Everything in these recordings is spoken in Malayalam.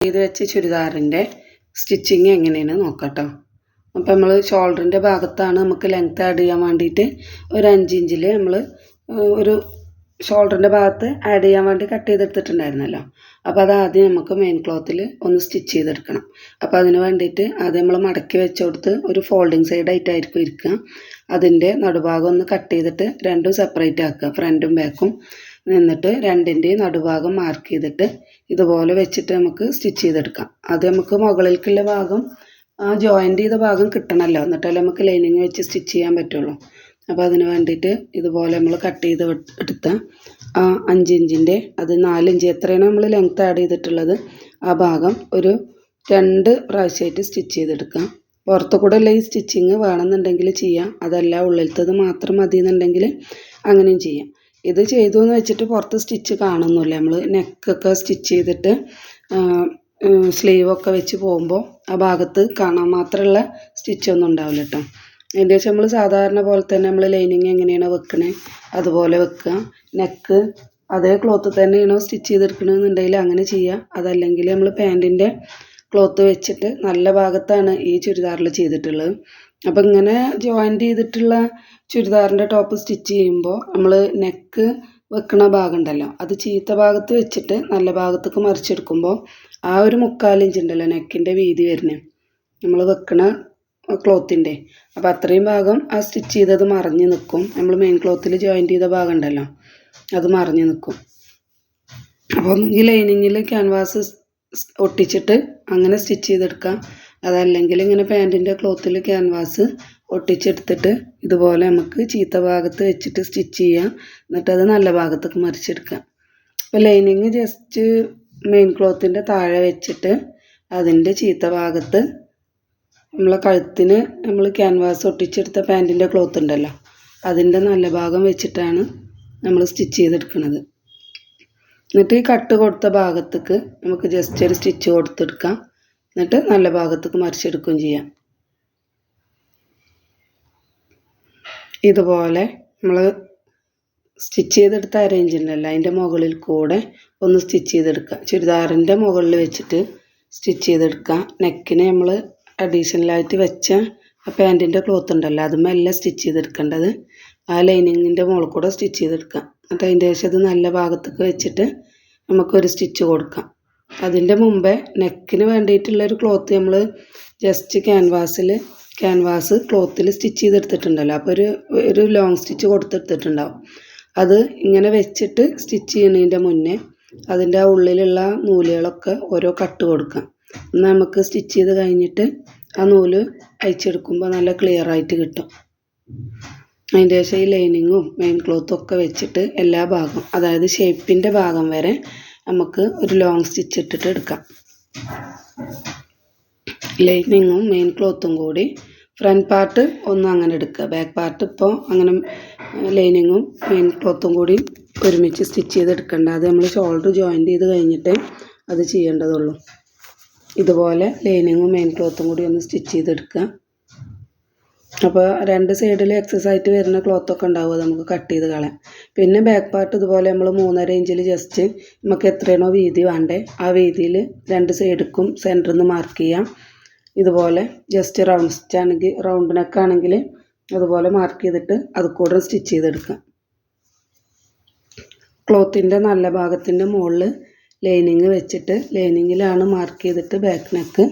ഇത് വെച്ച് ചുരിദാറിൻ്റെ സ്റ്റിച്ചിങ് എങ്ങനെയാണ് നോക്കട്ടോ. അപ്പോൾ നമ്മൾ ഷോൾഡറിൻ്റെ ഭാഗത്താണ് നമുക്ക് ലെങ്ത്ത് ആഡ് ചെയ്യാൻ വേണ്ടിയിട്ട് ഒരു 5 ഇഞ്ചിൽ നമ്മൾ ഒരു ഷോൾഡറിൻ്റെ ഭാഗത്ത് ആഡ് ചെയ്യാൻ വേണ്ടി കട്ട് ചെയ്തെടുത്തിട്ടുണ്ടായിരുന്നല്ലോ. അപ്പോൾ അത് ആദ്യം നമുക്ക് മെയിൻ ക്ലോത്തിൽ ഒന്ന് സ്റ്റിച്ച് ചെയ്തെടുക്കണം. അപ്പോൾ അതിന് വേണ്ടിയിട്ട് ആദ്യം നമ്മൾ മടക്കി വെച്ച് കൊടുത്ത് ഒരു ഫോൾഡിങ് സൈഡായിട്ടായിരിക്കും ഇരിക്കുക. അതിൻ്റെ നടുഭാഗം ഒന്ന് കട്ട് ചെയ്തിട്ട് രണ്ടും സെപ്പറേറ്റ് ആക്കുക, ഫ്രണ്ടും ബാക്കും. എന്നിട്ട് രണ്ടിൻ്റെയും നടുഭാഗം മാർക്ക് ചെയ്തിട്ട് ഇതുപോലെ വെച്ചിട്ട് നമുക്ക് സ്റ്റിച്ച് ചെയ്തെടുക്കാം. അത് നമുക്ക് മുകളിലേക്കുള്ള ഭാഗം ആ ജോയിൻ്റ് ചെയ്ത ഭാഗം കിട്ടണമല്ലോ, എന്നിട്ടല്ലേ നമുക്ക് ലൈനിങ് വെച്ച് സ്റ്റിച്ച് ചെയ്യാൻ പറ്റുള്ളൂ. അപ്പോൾ അതിന് വേണ്ടിയിട്ട് ഇതുപോലെ നമ്മൾ കട്ട് ചെയ്ത് എടുത്ത ആ 5 ഇഞ്ചിൻ്റെ അത് 4 ഇഞ്ച് എത്രയാണ് നമ്മൾ ലെങ്ത്ത് ആഡ് ചെയ്തിട്ടുള്ളത് ആ ഭാഗം ഒരു 2 പ്രാവശ്യമായിട്ട് സ്റ്റിച്ച് ചെയ്തെടുക്കാം. പുറത്തു കൂടെ ഉള്ള ഈ സ്റ്റിച്ചിങ് വേണമെന്നുണ്ടെങ്കിൽ ചെയ്യാം, അതല്ല ഉള്ളിലത്തത് മാത്രം മതി എന്നുണ്ടെങ്കിൽ അങ്ങനെയും ചെയ്യാം. ഇത് ചെയ്തു എന്ന് വെച്ചിട്ട് പുറത്ത് സ്റ്റിച്ച് കാണുന്നില്ല. നമ്മൾ നെക്കൊക്കെ സ്റ്റിച്ച് ചെയ്തിട്ട് സ്ലീവൊക്കെ വെച്ച് പോകുമ്പോൾ ആ ഭാഗത്ത് കാണാൻ മാത്രമുള്ള സ്റ്റിച്ചൊന്നും ഉണ്ടാവില്ല കേട്ടോ. അതിൻ്റെ ശേഷം നമ്മൾ സാധാരണ പോലെ തന്നെ നമ്മൾ ലൈനിങ് എങ്ങനെയാണോ വെക്കണേ അതുപോലെ വെക്കുക. നെക്ക് അതേ ക്ലോത്ത് തന്നെയാണോ സ്റ്റിച്ച് ചെയ്തെടുക്കണമെന്നുണ്ടെങ്കിൽ അങ്ങനെ ചെയ്യുക. അതല്ലെങ്കിൽ നമ്മൾ പാൻറ്റിൻ്റെ ക്ലോത്ത് വെച്ചിട്ട് നല്ല ഭാഗത്താണ് ഈ ചുരിദാറിൽ ചെയ്തിട്ടുള്ളത്. അപ്പോൾ ഇങ്ങനെ ജോയിൻ്റ് ചെയ്തിട്ടുള്ള ചുരിദാറിൻ്റെ ടോപ്പ് സ്റ്റിച്ച് ചെയ്യുമ്പോൾ നമ്മൾ നെക്ക് വെക്കണ ഭാഗം ഉണ്ടല്ലോ, അത് ചീത്ത ഭാഗത്ത് വെച്ചിട്ട് നല്ല ഭാഗത്തേക്ക് മറിച്ചെടുക്കുമ്പോൾ ആ ഒരു 3/4 ഇഞ്ച് ഉണ്ടല്ലോ നെക്കിൻ്റെ വീതി വരുന്നത് നമ്മൾ വെക്കണ ക്ലോത്തിൻ്റെ, അപ്പോൾ അത്രയും ഭാഗം ആ സ്റ്റിച്ച് ചെയ്തത് മറിഞ്ഞ് നിൽക്കും. നമ്മൾ മെയിൻ ക്ലോത്തിൽ ജോയിൻ്റ് ചെയ്ത ഭാഗം ഉണ്ടല്ലോ അത് മറിഞ്ഞ് നിൽക്കും. അപ്പോൾ ഈ ലൈനിങ്ങിൽ ക്യാൻവാസ് ഒട്ടിച്ചിട്ട് അങ്ങനെ സ്റ്റിച്ച് ചെയ്തെടുക്കാം. അതല്ലെങ്കിൽ ഇങ്ങനെ പാൻറ്റിൻ്റെ ക്ലോത്തിൽ ക്യാൻവാസ് ഒട്ടിച്ചെടുത്തിട്ട് ഇതുപോലെ നമുക്ക് ചീത്ത ഭാഗത്ത് വെച്ചിട്ട് സ്റ്റിച്ച് ചെയ്യാം. എന്നിട്ടത് നല്ല ഭാഗത്തേക്ക് മറിച്ചെടുക്കാം. അപ്പോൾ ലൈനിങ് ജസ്റ്റ് മെയിൻ ക്ലോത്തിൻ്റെ താഴെ വെച്ചിട്ട് അതിൻ്റെ ചീത്ത ഭാഗത്ത് നമ്മളെ കഴുത്തിന് നമ്മൾ ക്യാൻവാസ് ഒട്ടിച്ചെടുത്ത പാൻറ്റിൻ്റെ ക്ലോത്ത് ഉണ്ടല്ലോ അതിൻ്റെ നല്ല ഭാഗം വെച്ചിട്ടാണ് നമ്മൾ സ്റ്റിച്ച് ചെയ്തെടുക്കുന്നത്. എന്നിട്ട് ഈ കട്ട് കൊടുത്ത ഭാഗത്തേക്ക് നമുക്ക് ജസ്റ്റ് ഒരു സ്റ്റിച്ച് കൊടുത്തെടുക്കാം. എന്നിട്ട് നല്ല ഭാഗത്തേക്ക് മറിച്ചെടുക്കുകയും ചെയ്യാം. ഇതുപോലെ നമ്മൾ സ്റ്റിച്ച് ചെയ്തെടുത്ത അരേഞ്ച് ഉണ്ടല്ലോ അതിൻ്റെ മുകളിൽ കൂടെ ഒന്ന് സ്റ്റിച്ച് ചെയ്തെടുക്കുക. ചുരിദാറിൻ്റെ മുകളിൽ വെച്ചിട്ട് സ്റ്റിച്ച് ചെയ്തെടുക്കുക. നെക്കിന് നമ്മൾ അഡീഷണലായിട്ട് വെച്ച പാൻറ്റിൻ്റെ ക്ലോത്ത് ഉണ്ടല്ലോ അത് മെല്ലെ സ്റ്റിച്ച് ചെയ്തെടുക്കേണ്ടത്. ആ ലൈനിങ്ങിൻ്റെ മുകളിൽ കൂടെ സ്റ്റിച്ച് ചെയ്തെടുക്കുക. എന്നിട്ട് അതിൻ്റെ ശേഷം ഇത് നല്ല ഭാഗത്തേക്ക് വെച്ചിട്ട് നമുക്കൊരു സ്റ്റിച്ച് കൊടുക്കാം. അതിൻ്റെ മുമ്പേ നെക്കിന് വേണ്ടിയിട്ടുള്ളൊരു ക്ലോത്ത് നമ്മൾ ജസ്റ്റ് ക്യാൻവാസ് ക്ലോത്തിൽ സ്റ്റിച്ച് ചെയ്തെടുത്തിട്ടുണ്ടല്ലോ, അപ്പോൾ ഒരു ലോങ് സ്റ്റിച്ച് കൊടുത്തെടുത്തിട്ടുണ്ടാവും. അത് ഇങ്ങനെ വെച്ചിട്ട് സ്റ്റിച്ച് ചെയ്യുന്നതിൻ്റെ മുന്നേ അതിൻ്റെ ആ ഉള്ളിലുള്ള നൂലുകളൊക്കെ ഓരോ കട്ട് കൊടുക്കാം. എന്നാൽ നമുക്ക് സ്റ്റിച്ച് ചെയ്ത് കഴിഞ്ഞിട്ട് ആ നൂല് അയച്ചെടുക്കുമ്പോൾ നല്ല ക്ലിയർ ആയിട്ട് കിട്ടും. അതിൻ്റെ ശേഷം ഈ ലൈനിങ്ങും മെയിൻ ക്ലോത്തും ഒക്കെ വെച്ചിട്ട് എല്ലാ ഭാഗം അതായത് ഷേപ്പിൻ്റെ ഭാഗം വരെ നമുക്ക് ഒരു ലോങ് സ്റ്റിച്ച് ഇട്ടിട്ട് എടുക്കാം. ലൈനിങ്ങും മെയിൻ ക്ലോത്തും കൂടി ഫ്രണ്ട് പാർട്ട് ഒന്നും അങ്ങനെ എടുക്കുക, ബാക്ക് പാർട്ട് ഇപ്പോൾ അങ്ങനെ ലൈനിങ്ങും മെയിൻ ക്ലോത്തും കൂടി ഒരുമിച്ച് സ്റ്റിച്ച് ചെയ്തെടുക്കേണ്ട. അത് നമ്മൾ ഷോൾഡർ ജോയിൻ്റ് ചെയ്ത് കഴിഞ്ഞിട്ട് അത് ചെയ്യേണ്ടതുള്ളൂ. ഇതുപോലെ ലൈനിങ്ങും മെയിൻ ക്ലോത്തും കൂടി ഒന്ന് സ്റ്റിച്ച് ചെയ്തെടുക്കുക. അപ്പോൾ 2 സൈഡിൽ എക്സസ് ആയിട്ട് വരുന്ന ക്ലോത്തൊക്കെ ഉണ്ടാവും, അത് നമുക്ക് കട്ട് ചെയ്ത് കളയാം. പിന്നെ ബാക്ക് പാർട്ട് ഇതുപോലെ നമ്മൾ 3.5 ഇഞ്ചിൽ ജസ്റ്റ് നമുക്ക് എത്രയാണോ വീതി വേണ്ടേ ആ വീതിയിൽ 2 സൈഡിലും സെൻറ്ററിൽ നിന്ന് മാർക്ക് ചെയ്യാം. ഇതുപോലെ ജസ്റ്റ് റൗണ്ട് സ്റ്റിച്ചാണെങ്കിൽ റൗണ്ട് നെക്കാണെങ്കിൽ അതുപോലെ മാർക്ക് ചെയ്തിട്ട് അത് കൂടെ സ്റ്റിച്ച് ചെയ്തെടുക്കാം. ക്ലോത്തിൻ്റെ നല്ല ഭാഗത്തിൻ്റെ മുകളിൽ ലൈനിങ് വെച്ചിട്ട് ലൈനിങ്ങിലാണ് മാർക്ക് ചെയ്തിട്ട് ബാക്ക് നെക്ക്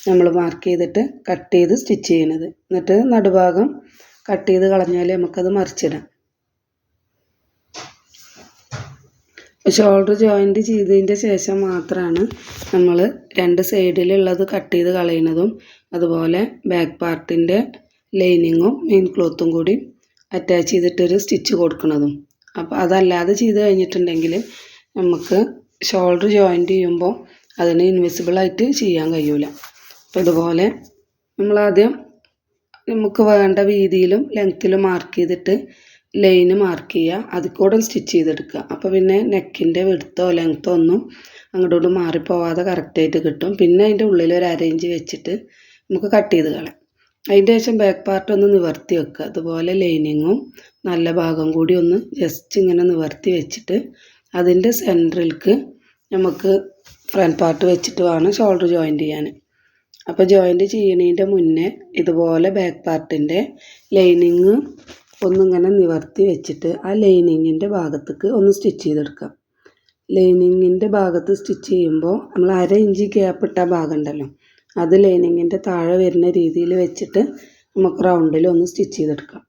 നമ്മൾ മാർക്ക് ചെയ്തിട്ട് കട്ട് ചെയ്ത് സ്റ്റിച്ച് ചെയ്യണത്. എന്നിട്ട് നടുഭാഗം കട്ട് ചെയ്ത് കളഞ്ഞാൽ നമുക്കത് മറിച്ചിടാം. ഷോൾഡർ ജോയിൻ്റ് ചെയ്തതിൻ്റെ ശേഷം മാത്രമാണ് നമ്മൾ 2 സൈഡിലുള്ളത് കട്ട് ചെയ്ത് കളയുന്നതും അതുപോലെ ബാക്ക് പാർട്ടിൻ്റെ ലൈനിങ്ങും മെയിൻ ക്ലോത്തും കൂടി അറ്റാച്ച് ചെയ്തിട്ടൊരു സ്റ്റിച്ച് കൊടുക്കുന്നതും. അപ്പോൾ അതല്ലാതെ ചെയ്ത് കഴിഞ്ഞിട്ടുണ്ടെങ്കിൽ നമുക്ക് ഷോൾഡർ ജോയിൻ്റ് ചെയ്യുമ്പോൾ അതിന് ഇൻവിസിബിളായിട്ട് ചെയ്യാൻ കഴിയില്ല. അപ്പോൾ ഇതുപോലെ നമ്മളാദ്യം നമുക്ക് വേണ്ട വീതിയിലും ലെങ്ത്തിലും മാർക്ക് ചെയ്തിട്ട് ലൈന് മാർക്ക് ചെയ്യുക, അതിൽ കൂടെ സ്റ്റിച്ച് ചെയ്തെടുക്കുക. അപ്പോൾ പിന്നെ നെക്കിൻ്റെ വിഡ്ത്തോ ലെങ്ത്തോ ഒന്നും അങ്ങോട്ടും മാറിപ്പോവാതെ കറക്റ്റായിട്ട് കിട്ടും. പിന്നെ അതിൻ്റെ ഉള്ളിൽ ഒരു അരേഞ്ച് വെച്ചിട്ട് നമുക്ക് കട്ട് ചെയ്ത് കളയാം. അതിൻ്റെ ശേഷം ബാക്ക് പാർട്ട് ഒന്ന് നിവർത്തി വെക്കുക. അതുപോലെ ലൈനിങ്ങും നല്ല ഭാഗം കൂടി ഒന്ന് ജസ്റ്റ് ഇങ്ങനെ നിവർത്തി വെച്ചിട്ട് അതിൻ്റെ സെൻറ്ററിലേക്ക് നമുക്ക് ഫ്രണ്ട് പാർട്ട് വെച്ചിട്ട് വേണം ഷോൾഡർ ജോയിൻറ്റ് ചെയ്യാൻ. അപ്പോൾ ജോയിൻറ്റ് ചെയ്യണതിൻ്റെ മുന്നേ ഇതുപോലെ ബാക്ക് പാർട്ടിൻ്റെ ലൈനിങ് ഒന്നിങ്ങനെ നിവർത്തി വെച്ചിട്ട് ആ ലൈനിങ്ങിൻ്റെ ഭാഗത്തേക്ക് ഒന്ന് സ്റ്റിച്ച് ചെയ്തെടുക്കാം. ലൈനിങ്ങിൻ്റെ ഭാഗത്ത് സ്റ്റിച്ച് ചെയ്യുമ്പോൾ നമ്മൾ 1/2 ഇഞ്ച് ഗ്യാപ്പ് ഇട്ട ഭാഗം ഉണ്ടല്ലോ, അത് ലൈനിങ്ങിൻ്റെ താഴെ വരുന്ന രീതിയിൽ വെച്ചിട്ട് നമുക്ക് റൗണ്ടിൽ ഒന്ന് സ്റ്റിച്ച് ചെയ്തെടുക്കാം.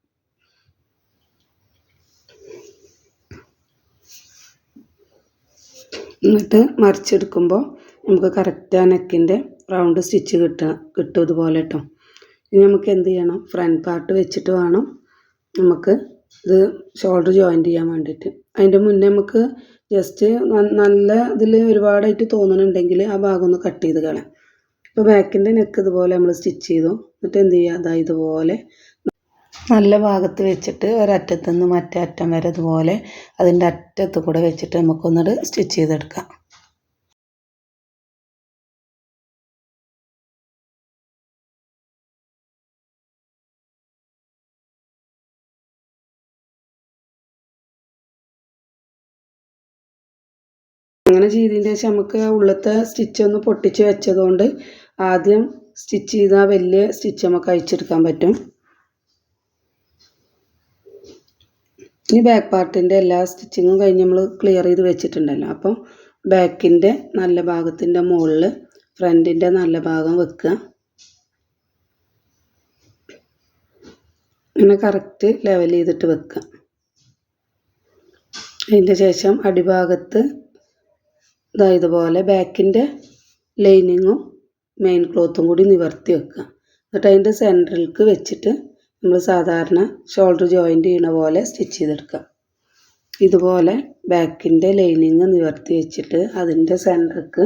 എന്നിട്ട് മറിച്ചെടുക്കുമ്പോൾ നമുക്ക് കറക്റ്റ് ആ നെക്കിൻ്റെ റൗണ്ട് സ്റ്റിച്ച് കിട്ടും ഇതുപോലെ കേട്ടോ. ഇനി നമുക്ക് എന്ത് ചെയ്യണം, ഫ്രണ്ട് പാർട്ട് വെച്ചിട്ട് വേണം നമുക്ക് ഇത് ഷോൾഡർ ജോയിൻറ്റ് ചെയ്യാൻ വേണ്ടിയിട്ട്. അതിൻ്റെ മുന്നേ നമുക്ക് ജസ്റ്റ് നല്ല ഇതിൽ ഒരുപാടായിട്ട് തോന്നുന്നുണ്ടെങ്കിൽ ആ ഭാഗം ഒന്ന് കട്ട് ചെയ്ത് കളയാം. ഇപ്പോൾ ബാക്കിൻ്റെ നെക്ക് ഇതുപോലെ നമ്മൾ സ്റ്റിച്ച് ചെയ്തു. എന്നിട്ട് എന്ത് ചെയ്യുക, അതാ ഇതുപോലെ നല്ല ഭാഗത്ത് വെച്ചിട്ട് ഒരറ്റത്തു നിന്ന് മറ്റേ അറ്റം വരെ ഇതുപോലെ അതിൻ്റെ അറ്റത്ത് കൂടെ വെച്ചിട്ട് നമുക്കൊന്നിട്ട് സ്റ്റിച്ച് ചെയ്തെടുക്കാം. അങ്ങനെ ചെയ്തതിന് ശേഷം നമുക്ക് ഉള്ളത്തെ സ്റ്റിച്ച് ഒന്ന് പൊട്ടിച്ച് വെച്ചതുകൊണ്ട് ആദ്യം സ്റ്റിച്ച് ചെയ്താൽ വലിയ സ്റ്റിച്ച് നമുക്ക് അയച്ചെടുക്കാൻ പറ്റും. ഇനി ബാക്ക് പാർട്ടിൻ്റെ എല്ലാ സ്റ്റിച്ചിങ്ങും കഴിഞ്ഞ് നമ്മൾ ക്ലിയർ ചെയ്ത് വെച്ചിട്ടുണ്ടല്ലോ. അപ്പോൾ ബാക്കിൻ്റെ നല്ല ഭാഗത്തിൻ്റെ മുകളിൽ ഫ്രണ്ടിൻ്റെ നല്ല ഭാഗം വെക്കുക. ഇങ്ങനെ കറക്റ്റ് ലെവൽ ചെയ്തിട്ട് വെക്കുക. അതിൻ്റെ ശേഷം അടിഭാഗത്ത് ഇതുപോലെ ബാക്കിൻ്റെ ലൈനിങ്ങും മെയിൻ ക്ലോത്തും കൂടി നിവർത്തി വെക്കുക. എന്നിട്ട് അതിൻ്റെ സെൻറ്ററിലേക്ക് വെച്ചിട്ട് നമ്മൾ സാധാരണ ഷോൾഡർ ജോയിൻറ്റ് ചെയ്യണ പോലെ സ്റ്റിച്ച് ചെയ്തെടുക്കുക. ഇതുപോലെ ബാക്കിൻ്റെ ലൈനിങ് നിവർത്തി വെച്ചിട്ട് അതിൻ്റെ സെൻറ്ററിലേക്ക്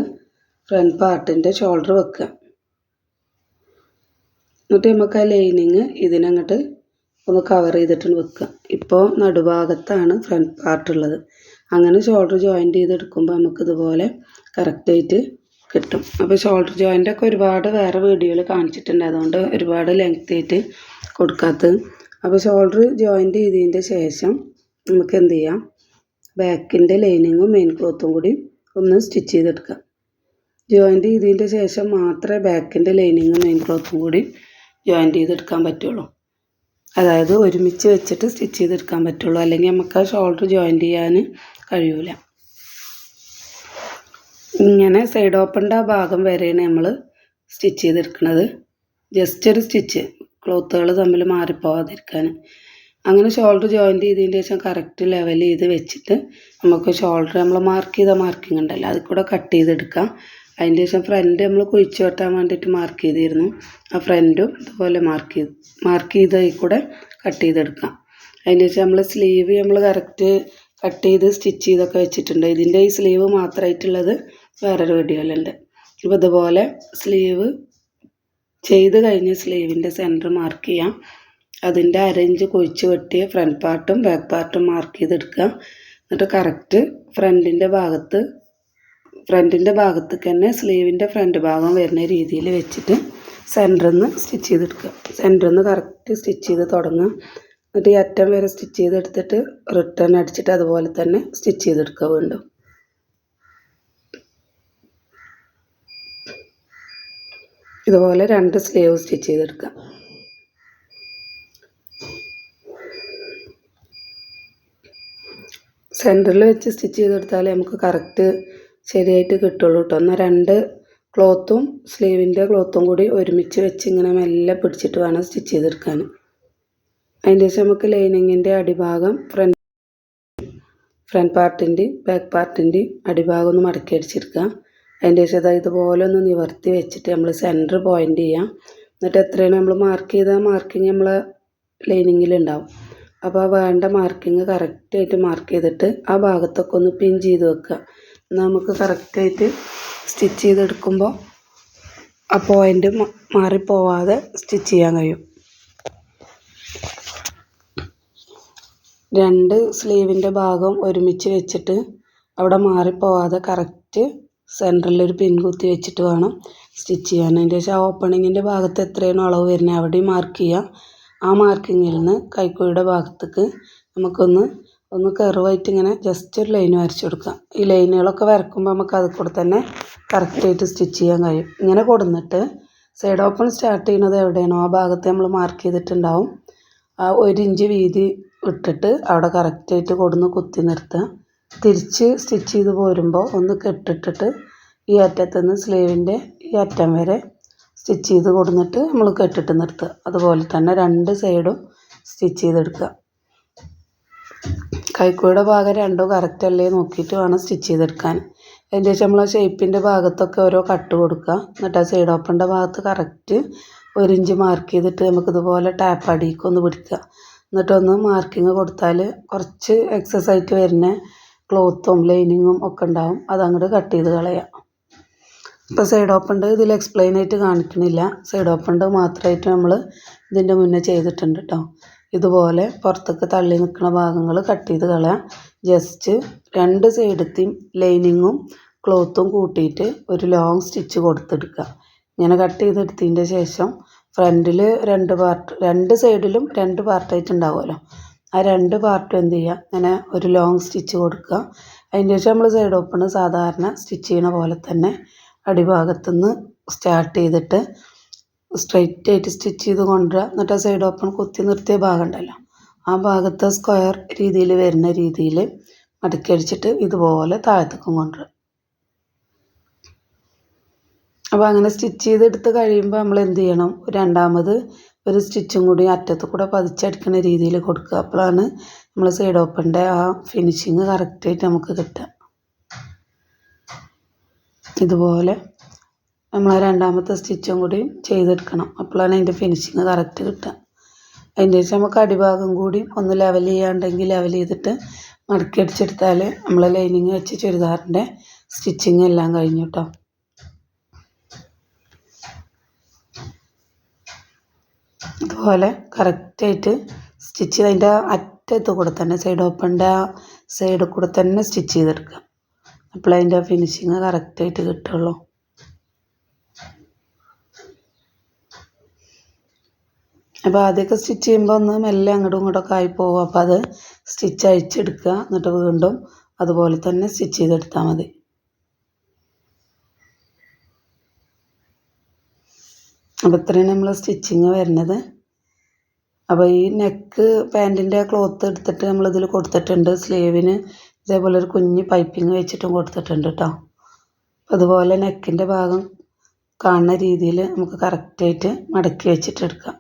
ഫ്രണ്ട് പാർട്ടിൻ്റെ ഷോൾഡർ വെക്കുക. എന്നിട്ട് നമുക്ക് ആ ലൈനിങ് ഇതിനങ്ങോട്ട് ഒന്ന് കവർ ചെയ്തിട്ട് വെക്കുക. ഇപ്പോൾ നടുഭാഗത്താണ് ഫ്രണ്ട് പാർട്ട് ഉള്ളത്. അങ്ങനെ ഷോൾഡർ ജോയിൻറ്റ് ചെയ്തെടുക്കുമ്പോൾ നമുക്കിതുപോലെ കറക്റ്റായിട്ട് കിട്ടും. അപ്പോൾ ഷോൾഡർ ജോയിൻ്റൊക്കെ ഒരുപാട് വേറെ വീഡിയോയിൽ കാണിച്ചിട്ടുണ്ട്, അതുകൊണ്ട് ഒരുപാട് ലെങ്ത് ആയിട്ട് കൊടുക്കാത്തത്. അപ്പോൾ ഷോൾഡർ ജോയിൻറ്റ് ചെയ്തതിൻ്റെ ശേഷം നമുക്ക് എന്ത് ചെയ്യാം, ബാക്കിൻ്റെ ലൈനിങ്ങും മെയിൻ ക്ലോത്തും കൂടി ഒന്ന് സ്റ്റിച്ച് ചെയ്തെടുക്കാം. ജോയിൻറ്റ് ചെയ്തതിൻ്റെ ശേഷം മാത്രമേ ബാക്കിൻ്റെ ലൈനിങ്ങും മെയിൻ ക്ലോത്തും കൂടി ജോയിൻറ്റ് ചെയ്തെടുക്കാൻ പറ്റുള്ളൂ. അതായത് ഒരുമിച്ച് വെച്ചിട്ട് സ്റ്റിച്ച് ചെയ്തെടുക്കാൻ പറ്റുള്ളൂ, അല്ലെങ്കിൽ നമുക്ക് ആ ഷോൾഡർ ജോയിൻറ്റ് ചെയ്യാൻ കഴിയൂല. ഇങ്ങനെ സൈഡ് ഓപ്പണിൻ്റെ ആ ഭാഗം വരെയാണ് നമ്മൾ സ്റ്റിച്ച് ചെയ്തെടുക്കുന്നത്. ജസ്റ്റ് ഒരു സ്റ്റിച്ച്, ക്ലോത്തുകൾ തമ്മിൽ മാറിപ്പോവാതിരിക്കാൻ. അങ്ങനെ ഷോൾഡർ ജോയിൻറ്റ് ചെയ്തതിന് ശേഷം കറക്റ്റ് ലെവൽ ചെയ്ത് വെച്ചിട്ട് നമുക്ക് ഷോൾഡർ നമ്മൾ മാർക്ക് ചെയ്ത മാർക്കിംഗ് ഉണ്ടല്ലോ അതിൽ കൂടെ കട്ട് ചെയ്തെടുക്കാം. അതിൻ്റെ ശേഷം ഫ്രണ്ട് നമ്മൾ കുഴിച്ചു വെട്ടാൻ വേണ്ടിയിട്ട് മാർക്ക് ചെയ്തിരുന്നു, ആ ഫ്രണ്ടും ഇതുപോലെ മാർക്ക് ചെയ്തതിൽ കൂടെ കട്ട് ചെയ്തെടുക്കാം. അതിൻ്റെ ശേഷം നമ്മൾ സ്ലീവ് നമ്മൾ കറക്റ്റ് കട്ട് ചെയ്ത് സ്റ്റിച്ച് ചെയ്തൊക്കെ വെച്ചിട്ടുണ്ട്. ഇതിൻ്റെ ഈ സ്ലീവ് മാത്രമായിട്ടുള്ളത് വേറൊരു വീഡിയോയിലുണ്ട്. ഇപ്പോൾ ഇതുപോലെ സ്ലീവ് ചെയ്ത് കഴിഞ്ഞ് സ്ലീവിൻ്റെ സെൻറ്റർ മാർക്ക് ചെയ്യാം. അതിൻ്റെ 1/2 ഇഞ്ച് കുഴിച്ച് വെട്ടിയ ഫ്രണ്ട് പാർട്ടും ബാക്ക് പാർട്ടും മാർക്ക് ചെയ്തെടുക്കുക. എന്നിട്ട് കറക്റ്റ് ഫ്രണ്ടിൻ്റെ ഭാഗത്തേക്ക് തന്നെ സ്ലീവിൻ്റെ ഫ്രണ്ട് ഭാഗം വരുന്ന രീതിയിൽ വെച്ചിട്ട് സെൻറ്ററിൽ നിന്ന് സ്റ്റിച്ച് ചെയ്തെടുക്കുക. സെൻറ്ററിൽ നിന്ന് കറക്റ്റ് സ്റ്റിച്ച് ചെയ്ത് തുടങ്ങുക. എന്നിട്ട് ഈ അറ്റം വരെ സ്റ്റിച്ച് ചെയ്തെടുത്തിട്ട് റിട്ടേൺ അടിച്ചിട്ട് അതുപോലെ തന്നെ സ്റ്റിച്ച് ചെയ്തെടുക്കുക വീണ്ടും. ഇതുപോലെ 2 സ്ലീവ് സ്റ്റിച്ച് ചെയ്തെടുക്കുക. സെൻറ്ററിൽ വെച്ച് സ്റ്റിച്ച് ചെയ്തെടുത്താലേ നമുക്ക് കറക്റ്റ് ശരിയായിട്ട് കിട്ടുള്ളൂ കേട്ടോ. എന്നാൽ 2 ക്ലോത്തും സ്ലീവിൻ്റെ ക്ലോത്തും കൂടി ഒരുമിച്ച് വെച്ച് ഇങ്ങനെ മെല്ലെ പിടിച്ചിട്ട് വേണം സ്റ്റിച്ച് ചെയ്തെടുക്കാൻ. അതിൻ്റെ ശേഷം നമുക്ക് ലൈനിങ്ങിൻ്റെ അടിഭാഗം ഫ്രണ്ട് പാർട്ടിൻ്റെയും ബാക്ക് പാർട്ടിൻ്റെയും അടിഭാഗം ഒന്ന് മടക്കി അടിച്ചെടുക്കുക. അതിൻ്റെ ശേഷം ഇതുപോലെ ഒന്ന് നിവർത്തി വെച്ചിട്ട് നമ്മൾ സെൻറ്റർ പോയിൻ്റ് ചെയ്യാം. എന്നിട്ട് എത്രയാണ് നമ്മൾ മാർക്ക് ചെയ്ത മാർക്കിങ് നമ്മൾ ലൈനിങ്ങിലുണ്ടാവും. അപ്പോൾ ആ വേണ്ട മാർക്കിങ് കറക്റ്റായിട്ട് മാർക്ക് ചെയ്തിട്ട് ആ ഭാഗത്തൊക്കെ ഒന്ന് പിൻ ചെയ്ത് വെക്കുക. എന്നാൽ നമുക്ക് കറക്റ്റായിട്ട് സ്റ്റിച്ച് ചെയ്തെടുക്കുമ്പോൾ ആ പോയിൻ്റ് മാറിപ്പോവാതെ സ്റ്റിച്ച് ചെയ്യാൻ കഴിയും. 2 സ്ലീവിൻ്റെ ഭാഗം ഒരുമിച്ച് വെച്ചിട്ട് അവിടെ മാറിപ്പോവാതെ കറക്റ്റ് സെൻറ്ററിലൊരു പിൻ കുത്തി വെച്ചിട്ട് വേണം സ്റ്റിച്ച് ചെയ്യാൻ. അതിൻ്റെ ശേഷം ആ ഓപ്പണിങ്ങിൻ്റെ ഭാഗത്ത് എത്രയാണോ അളവ് വരുന്നത് അവിടെയും മാർക്ക് ചെയ്യുക. ആ മാർക്കിങ്ങിൽ നിന്ന് കൈക്കുഴിയുടെ ഭാഗത്തേക്ക് നമുക്കൊന്ന് ഒന്ന് കർവായിട്ട് ഇങ്ങനെ ജസ്റ്റ് ഒരു ലൈൻ വരച്ചു കൊടുക്കുക. ഈ ലൈനുകളൊക്കെ വരക്കുമ്പോൾ നമുക്ക് അതിൽ കൂടെ തന്നെ കറക്റ്റായിട്ട് സ്റ്റിച്ച് ചെയ്യാൻ കഴിയും. ഇങ്ങനെ കൊടുന്നിട്ട് സൈഡ് ഓപ്പൺ സ്റ്റാർട്ട് ചെയ്യുന്നത് എവിടെയാണോ ആ ഭാഗത്ത് നമ്മൾ മാർക്ക് ചെയ്തിട്ടുണ്ടാവും. ആ 1 ഇഞ്ച് വീതി ഇട്ടിട്ട് അവിടെ കറക്റ്റായിട്ട് കൊടുന്ന് കുത്തി നിർത്തുക. തിരിച്ച് സ്റ്റിച്ച് ചെയ്ത് പോരുമ്പോൾ ഒന്ന് കെട്ടിട്ടിട്ട് ഈ അറ്റത്തുനിന്ന് സ്ലീവിൻ്റെ ഈ അറ്റം വരെ സ്റ്റിച്ച് ചെയ്ത് കൊടുന്നിട്ട് നമ്മൾ കെട്ടിട്ട് നിർത്തുക. അതുപോലെ തന്നെ 2 സൈഡും സ്റ്റിച്ച് ചെയ്തെടുക്കുക. കൈക്കുഴിയുടെ ഭാഗം രണ്ടും കറക്റ്റ് അല്ലേ നോക്കിയിട്ട് വേണം സ്റ്റിച്ച് ചെയ്തെടുക്കാൻ. അതിൻ്റെ ശേഷം നമ്മൾ ഷേപ്പിൻ്റെ ഭാഗത്തൊക്കെ ഓരോ കട്ട് കൊടുക്കുക. എന്നിട്ട് ആ സൈഡ് ഓപ്പണിൻ്റെ ഭാഗത്ത് കറക്റ്റ് 1 ഇഞ്ച് മാർക്ക് ചെയ്തിട്ട് നമുക്കിതുപോലെ ടാപ്പ് അടിക്കൊന്ന് പിടിക്കുക. എന്നിട്ടൊന്ന് മാർക്കിങ് കൊടുത്താൽ കുറച്ച് എക്സസ് ആയിട്ട് വരുന്ന ക്ലോത്തും ലൈനിങ്ങും ഒക്കെ ഉണ്ടാവും. അതങ്ങോട്ട് കട്ട് ചെയ്ത് കളയാം. ഇപ്പോൾ സൈഡ് ഓപ്പണിൻ്റെ ഇതിൽ എക്സ്പ്ലെയിൻ ആയിട്ട് കാണിക്കണില്ല. സൈഡ് ഓപ്പണിൻ്റെ മാത്രമായിട്ട് നമ്മൾ ഇതിൻ്റെ മുന്നേ ചെയ്തിട്ടുണ്ട് കേട്ടോ. ഇതുപോലെ പുറത്തേക്ക് തള്ളി നിൽക്കുന്ന ഭാഗങ്ങൾ കട്ട് ചെയ്ത് കളയാം. ജസ്റ്റ് 2 സൈഡത്തെയും ലൈനിങ്ങും ക്ലോത്തും കൂട്ടിയിട്ട് ഒരു ലോങ് സ്റ്റിച്ച് കൊടുത്തെടുക്കുക. ഇങ്ങനെ കട്ട് ചെയ്തെടുത്തതിൻ്റെ ശേഷം ഫ്രണ്ടിൽ 2 സൈഡിലും 2 പാർട്ടായിട്ട് ഉണ്ടാവുമല്ലോ. ആ 2 പാർട്ടും എന്ത് ചെയ്യുക, ഇങ്ങനെ ഒരു ലോങ് സ്റ്റിച്ച് കൊടുക്കുക. അതിൻ്റെ ശേഷം നമ്മൾ സൈഡ് ഓപ്പണ് സാധാരണ സ്റ്റിച്ച് ചെയ്യണ പോലെ തന്നെ അടിഭാഗത്തുനിന്ന് സ്റ്റാർട്ട് ചെയ്തിട്ട് സ്ട്രെയിറ്റ് ആയിട്ട് സ്റ്റിച്ച് ചെയ്ത് കൊണ്ടുവരിക. എന്നിട്ട് ആ സൈഡ് ഓപ്പൺ കുത്തി നിർത്തിയ ഭാഗം ഉണ്ടല്ലോ, ആ ഭാഗത്ത് സ്ക്വയർ രീതിയിൽ വരുന്ന രീതിയിൽ മടക്കി അടിച്ചിട്ട് ഇതുപോലെ താഴത്തേക്കും കൊണ്ടുവരിക. അപ്പോൾ അങ്ങനെ സ്റ്റിച്ച് ചെയ്തെടുത്ത് കഴിയുമ്പോൾ നമ്മൾ എന്ത് ചെയ്യണം, രണ്ടാമത് ഒരു സ്റ്റിച്ചും കൂടി അറ്റത്ത് കൂടെ പതിച്ചടിക്കുന്ന രീതിയിൽ കൊടുക്കുക. അപ്പോഴാണ് നമ്മൾ സൈഡ് ഓപ്പണിൻ്റെ ആ ഫിനിഷിങ് കറക്റ്റായിട്ട് നമുക്ക് കിട്ടുക. ഇതുപോലെ നമ്മൾ ആ രണ്ടാമത്തെ സ്റ്റിച്ചും കൂടി ചെയ്തെടുക്കണം. അപ്പോഴാണ് അതിൻ്റെ ഫിനിഷിങ് കറക്റ്റ് കിട്ടുക. അതിൻ്റെ ശേഷം നമുക്ക് അടിഭാഗം കൂടി ഒന്ന് ലെവൽ ചെയ്യാണ്ടെങ്കിൽ ലെവൽ ചെയ്തിട്ട് മടക്കി അടിച്ചെടുത്താൽ നമ്മൾ ലൈനിങ് വെച്ച് ചുരിദാറിൻ്റെ സ്റ്റിച്ചിങ് എല്ലാം കഴിഞ്ഞു കേട്ടോ. അതുപോലെ കറക്റ്റായിട്ട് സ്റ്റിച്ച് അതിൻ്റെ അറ്റത്ത് കൂടെ തന്നെ സൈഡ് ഓപ്പണിൻ്റെ ആ സൈഡിൽ കൂടെ തന്നെ സ്റ്റിച്ച് ചെയ്തെടുക്കുക. അപ്പോൾ അതിൻ്റെ ഫിനിഷിങ് കറക്റ്റായിട്ട് കിട്ടുള്ളൂ. അപ്പോൾ ആദ്യമൊക്കെ സ്റ്റിച്ച് ചെയ്യുമ്പോൾ ഒന്ന് മെല്ലെ അങ്ങോട്ടും ഇങ്ങോട്ടൊക്കെ ആയി പോകും. അപ്പോൾ അത് സ്റ്റിച്ച് അഴിച്ചെടുക്കുക. എന്നിട്ട് വീണ്ടും അതുപോലെ തന്നെ സ്റ്റിച്ച് ചെയ്തെടുത്താൽ മതി. അപ്പോൾ ഇത്രയും നമ്മൾ സ്റ്റിച്ചിങ് വരുന്നത്. അപ്പോൾ ഈ നെക്ക് പാൻറ്റിൻ്റെ ക്ലോത്ത് എടുത്തിട്ട് നമ്മളിതിൽ കൊടുത്തിട്ടുണ്ട്. സ്ലീവിന് ഇതേപോലെ ഒരു കുഞ്ഞ് പൈപ്പിങ് വെച്ചിട്ടും കൊടുത്തിട്ടുണ്ട് കേട്ടോ. അതുപോലെ നെക്കിൻ്റെ ഭാഗം കാണുന്ന രീതിയിൽ നമുക്ക് കറക്റ്റായിട്ട് മടക്കി വെച്ചിട്ടെടുക്കാം.